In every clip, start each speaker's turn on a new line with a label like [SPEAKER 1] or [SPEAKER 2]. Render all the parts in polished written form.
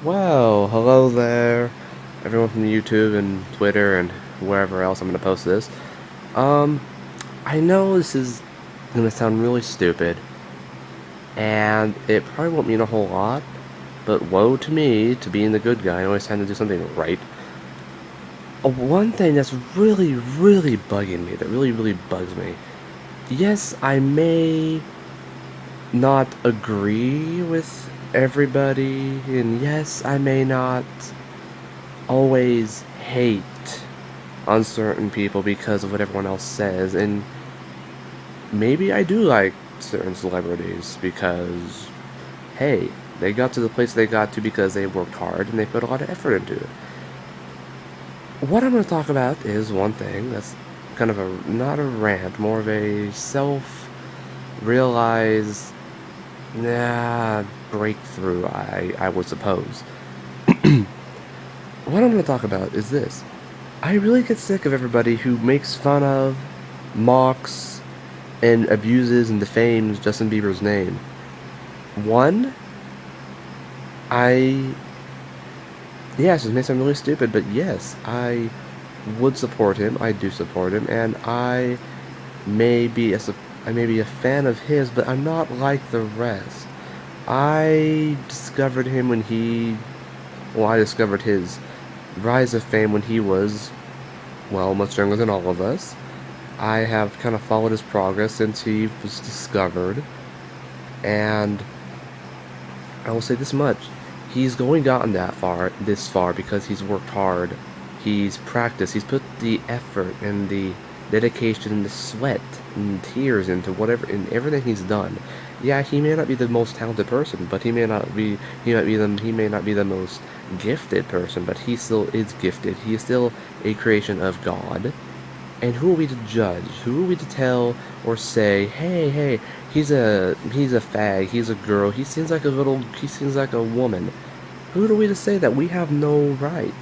[SPEAKER 1] Well, hello there, everyone from YouTube and Twitter and wherever else I'm gonna post this. Um, I know this is gonna sound really stupid, and it probably won't mean a whole lot, but woe to me to being the good guy and always trying to do something right. One thing that's really bugging me, that really bugs me. Yes, I may not agree with everybody, and yes, I may not always hate on certain people because of what everyone else says, and maybe I do like certain celebrities because, hey, they got to the place they got to because they worked hard and they put a lot of effort into it. What I'm going to talk about is one thing that's kind of a, not a rant, more of a self-realized, breakthrough, I would suppose. What I'm going to talk about is this. I really get sick of everybody who makes fun of, mocks, and abuses and defames Justin Bieber's name. One, I... Yes, it may sound really stupid, but yes, I would support him, I do support him, and I may be a fan of his, but I'm not like the rest. I discovered him when I discovered his rise of fame when he was, well, much younger than all of us. I have kind of followed his progress since he was discovered, and I will say this much. He's only gotten this far, because he's worked hard, he's practiced, he's put the effort and the dedication and the sweat and tears into in everything he's done. Yeah, he may not be the most talented person, but he may not be the most gifted person, but he still is gifted. He is still a creation of God. And who are we to judge? Who are we to tell or say, hey, he's a fag, he's a girl, he seems like a woman. Who are we to say that? We have no right.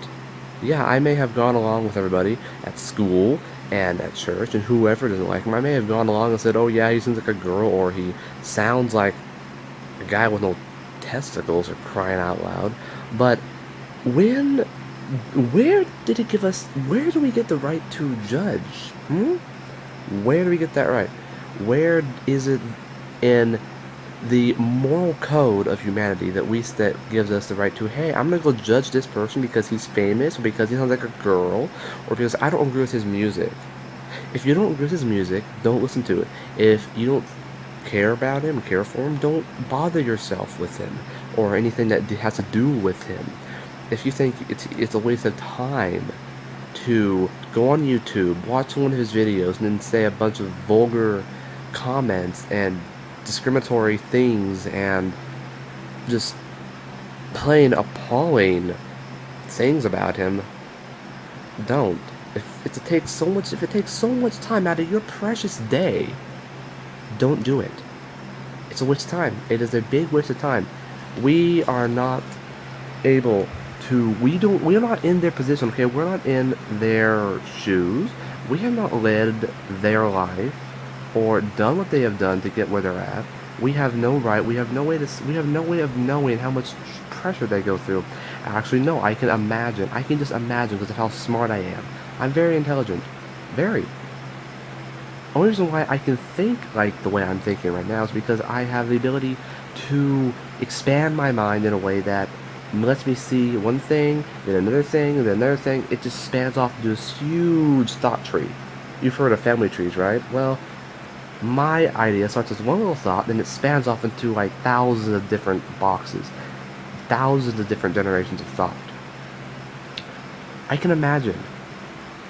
[SPEAKER 1] Yeah, I may have gone along with everybody at school and at church and whoever doesn't like him. I may have gone along and said, oh yeah, he seems like a girl, or he sounds like a guy with no testicles, or crying out loud. But when where do we get the right to judge? Where do we get that right? Where is it in the moral code of humanity that gives us the right to, hey, I'm gonna go judge this person because he's famous, or because he sounds like a girl, or because I don't agree with his music? If you don't agree with his music, don't listen to it. If you don't care for him, don't bother yourself with him or anything that has to do with him. If you think it's a waste of time to go on YouTube, watch one of his videos, and then say a bunch of vulgar comments and discriminatory things and just plain appalling things about him, don't. If it takes so much time out of your precious day, don't do it. It's a waste of time. It is a big waste of time. We are not able to, we are not in their position, okay? We're not in their shoes. We have not led their life or done what they have done to get where they're at. We have no right, we have no way of knowing how much pressure they go through. Actually, no, I can just imagine because of how smart I am. I'm very intelligent. Very. Only reason why I can think like the way I'm thinking right now is because I have the ability to expand my mind in a way that lets me see one thing, then another thing, then another thing. It just spans off into this huge thought tree. You've heard of family trees, right? Well, my idea starts as one little thought, then it spans off into like thousands of different boxes, thousands of different generations of thought. I can imagine.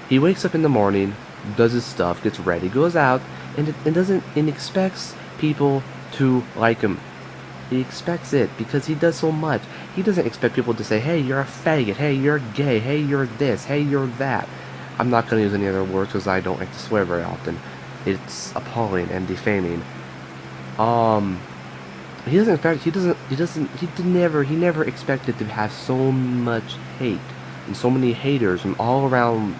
[SPEAKER 1] He wakes up in the morning, does his stuff, gets ready, goes out, and expects people to like him. He expects it because he does so much. He doesn't expect people to say, hey, you're a faggot, hey, you're gay, hey, you're this, hey, you're that. I'm not going to use any other words because I don't like to swear very often. It's appalling and defaming. He doesn't expect, he never expected to have so much hate and so many haters from all around.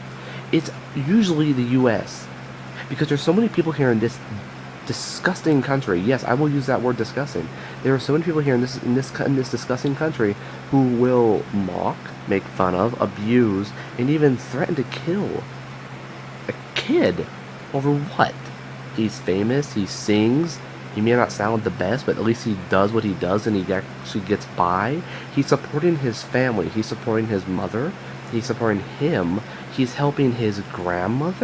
[SPEAKER 1] It's usually the U.S. because there's so many people here in this disgusting country. Yes, I will use that word, disgusting. There are so many people here in this disgusting country who will mock, make fun of, abuse, and even threaten to kill a kid over what? He's famous, he sings, he may not sound the best, but at least he does what he does and he actually gets by. He's supporting his family, he's supporting his mother, he's supporting him, he's helping his grandmother.